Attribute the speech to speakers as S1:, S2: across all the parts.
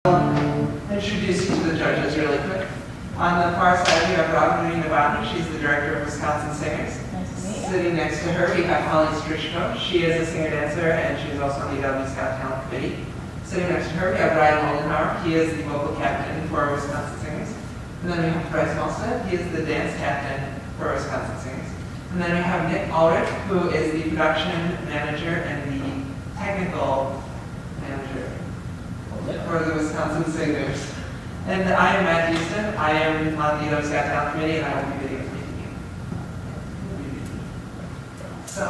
S1: Introduce you to the judges really quick. On the far side, we have UW. She's the director of Wisconsin Singers.
S2: Nice to meet you.
S1: Sitting next to her, we have Holly Strichko. She is a singer-dancer, and she's also on the UW Scout Talent Committee. Sitting next to her, we have Ryan Moldenhauer. He is the vocal captain for Wisconsin Singers. And then we have Bryce Malstead. He is the dance captain for Wisconsin Singers. And then we have Nick Ulrich, who is the production manager and the technical manager for the Wisconsin Singers. And I am Matt Houston. I am on the UW Scout Talent Committee, and I will be videotaping you. So,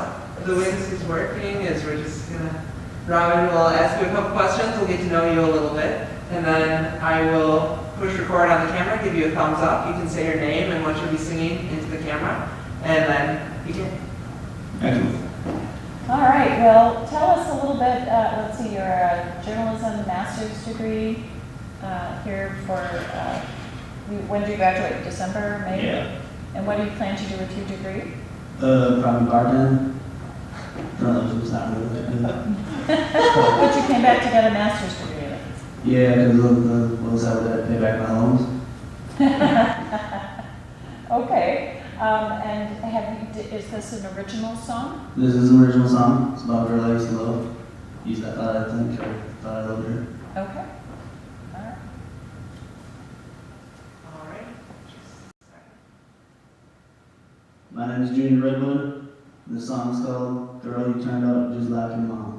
S1: the way this is working is we're just gonna, Robin will ask you a couple questions, we'll get to know you a little bit, and then I will push record on the camera, give you a thumbs up. You can say your name and what you'll be singing into the camera, and then begin.
S2: All right, well, tell us a little bit, let's see, your journalism master's degree here for, when do you graduate? December, May?
S3: Yeah.
S2: And what do you plan to do with your degree?
S3: Probably bartend. No, it's not really that good.
S2: But you came back to get a master's degree in it.
S3: Yeah, because once I would pay back my loans.
S2: Okay, and is this an original song?
S3: This is an original song. It's about her legacy love. Used that thought, I think. I thought I loved her.
S2: Okay, all right.
S1: All right.
S3: My name is Junior Redwood. This song is called Girl You Turned Out Just Like Your Mom.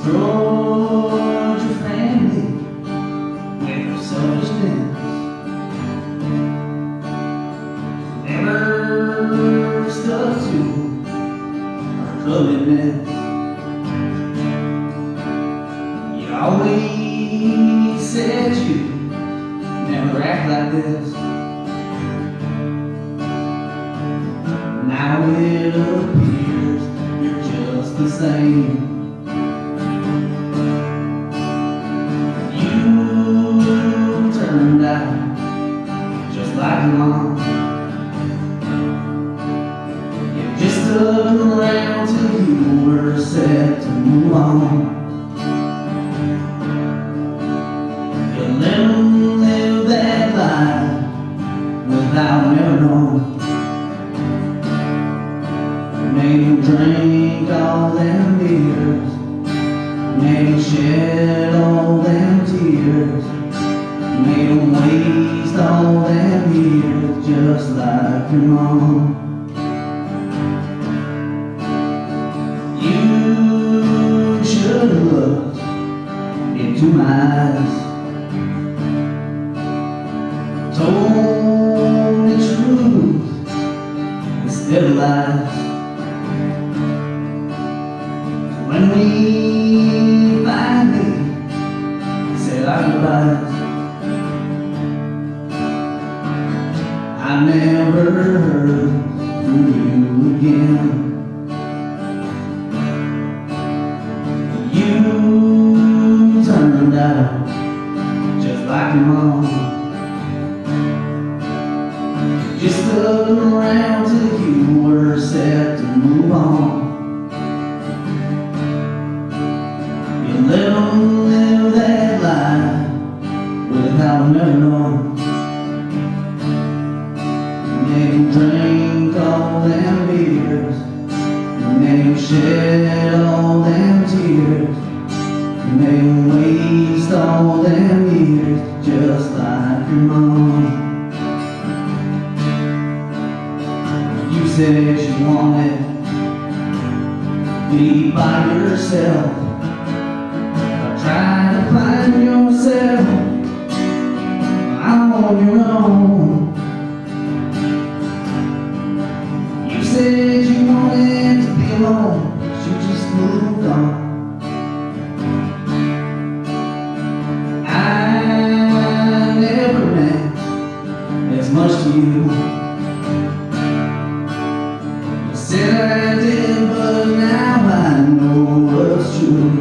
S3: Destroyed your family with her selfishness. Never stuck to her commitment. You always said you never act like this. Now it appears you're just the same. Turned out just like your mom. You just stuck around till you were set to move on. You let them live that life without never knowing. You made them drink all them beers, made them shed all them tears, made them waste all them years just like your mom. You should have looked into my eyes, told the truth instead of lies. When we finally said our goodbyes, I never heard from you again. You turned out just like your mom. Just stuck around till you were set to move on. You let them live that life without never knowing. Made them drink all them beers, made them shed all them tears, made them waste all them years just like your mom. You said you wanted to be by yourself. I tried to find yourself. I'm on your own. You said you wanted to be alone, but you just moved on. I never meant as much to you. You said I did, but now I know what's true.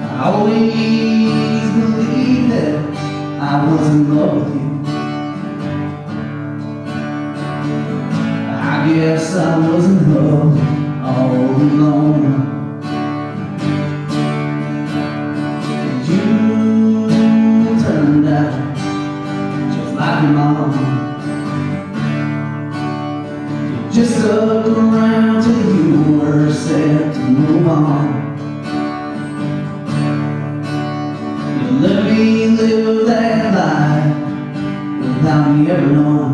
S3: I always guess I was in love all alone. And you turned out just like your mom. You just stuck around till you were set to move on. You let me live that life without me ever knowing.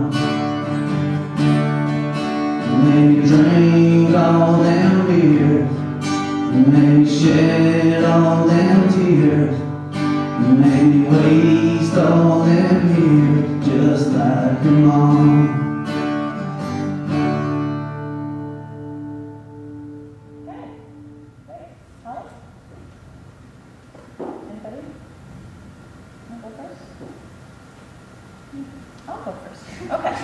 S3: You made me drink all them beers. You made me shed all them tears. You made me waste all them years just like your mom.
S2: Okay, great. Holly? Anybody? I'll go first? I'll go first. Okay.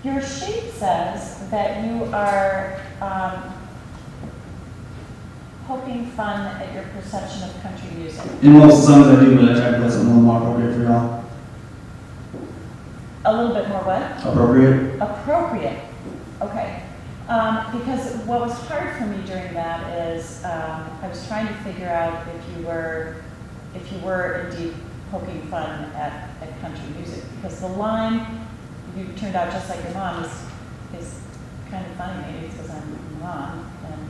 S2: Your sheet says that you are poking fun at your perception of country music.
S3: In most of the songs I do, but I try to play something a little more appropriate for y'all.
S2: A little bit more what?
S3: Appropriate?
S2: Appropriate. Okay. Because what was hard for me during that is I was trying to figure out if you were indeed poking fun at country music, because the line "you turned out just like your mom" is kind of funny. Maybe it's because I'm a mom and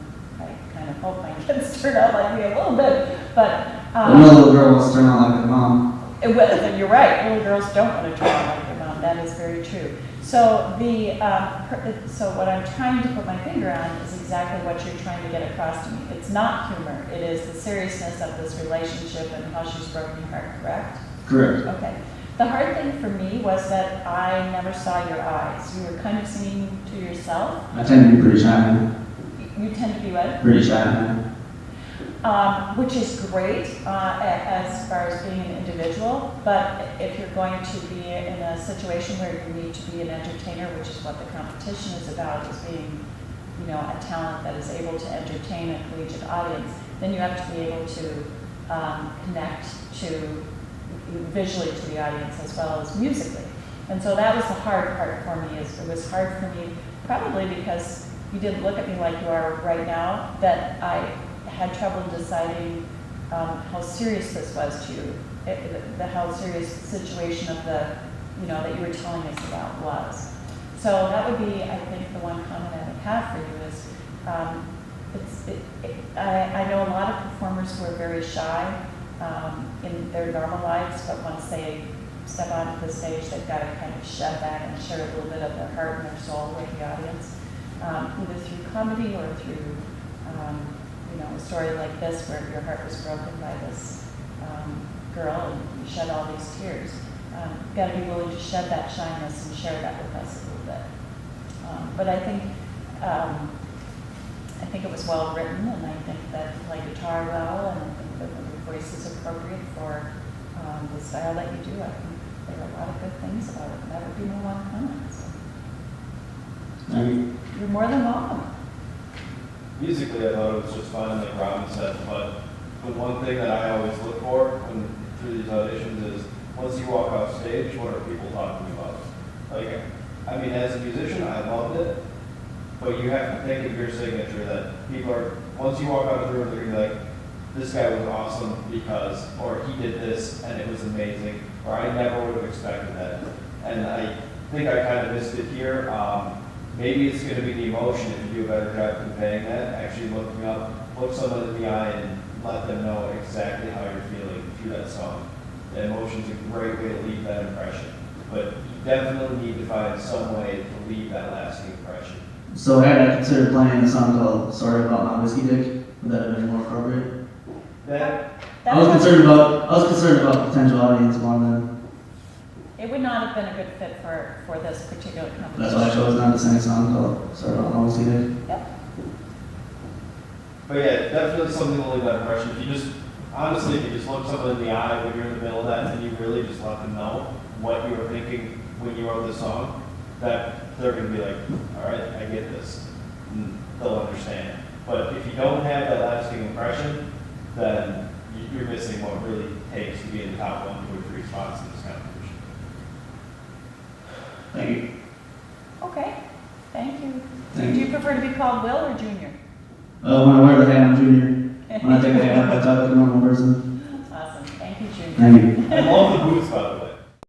S2: I kind of hope my kids turn out like me a little bit, but
S3: no little girl wants to turn out like their mom.
S2: You're right. Little girls don't want to turn out like their mom. That is very true. So so what I'm trying to put my finger on is exactly what you're trying to get across to me. It's not humor. It is the seriousness of this relationship and how she's broken your heart. Correct?
S3: Correct.
S2: Okay. The hard thing for me was that I never saw your eyes. You were kind of singing to yourself.
S3: I tend to be pretty shy, man.
S2: You tend to be what?
S3: Pretty shy, man.
S2: Which is great as far as being an individual, but if you're going to be in a situation where you need to be an entertainer, which is what the competition is about, is being, a talent that is able to entertain a collegiate audience, then you have to be able to connect to visually to the audience as well as musically. And so that was the hard part for me. It was hard for me probably because you didn't look at me like you are right now, that I had trouble deciding how serious this was to you, how serious the situation of that you were telling us about was. So that would be, I think, the one comment I would have for you is, I know a lot of performers who are very shy in their normal lives, but once they step onto the stage, they've got to kind of shed that and share a little bit of their heart and their soul with the audience, either through comedy or through a story like this where your heart was broken by this girl and you shed all these tears. You've got to be willing to shed that shyness and share that with us a little bit. But I think it was well written, and I think that you play guitar well, and I think that your voice is appropriate for the style that you do. I think there are a lot of good things about it, and that would be my one comment. So.
S3: Thank you.
S2: You're more than welcome.
S4: Musically, I thought it was just fine, like Robin said, but the one thing that I always look for through these auditions is, once you walk off stage, what are people talking about? Like, I mean, as a musician, I loved it, but you have to think of your signature that people are, once you walk out of the room, they're going to be like, this guy was awesome because, or he did this and it was amazing, or I never would have expected that. And I think I kind of missed it here. Maybe it's going to be the emotion if you do a better job conveying that, actually looking up, look someone in the eye and let them know exactly how you're feeling through that song. The emotion's a great way to leave that impression, but you definitely need to find some way to leave that lasting impression.
S3: So had I considered playing a song called "Sorry About My Whiskey Dick"? Would that have been more appropriate? I was concerned about potential audience more than.
S2: It would not have been a good fit for this particular competition.
S3: That's why I chose not to sing a song called "Sorry About My Whiskey Dick."
S2: Yep.
S4: But yeah, definitely something to leave that impression. If you just, honestly, if you just look someone in the eye when you're in the middle of that and you really just let them know what you were thinking when you wrote the song, that they're going to be like, all right, I get this. And they'll understand. But if you don't have that lasting impression, then you're missing what really takes to be in the top 1, 2, or 3 spots in this competition.
S3: Thank you.
S2: prefer to be called Will or Junior?
S3: When I wear the hat, I'm Junior. When I take the hat off, I talk like a normal person.
S2: Awesome, thank you, Junior.
S3: Thank you.
S4: I love the boots, by the way.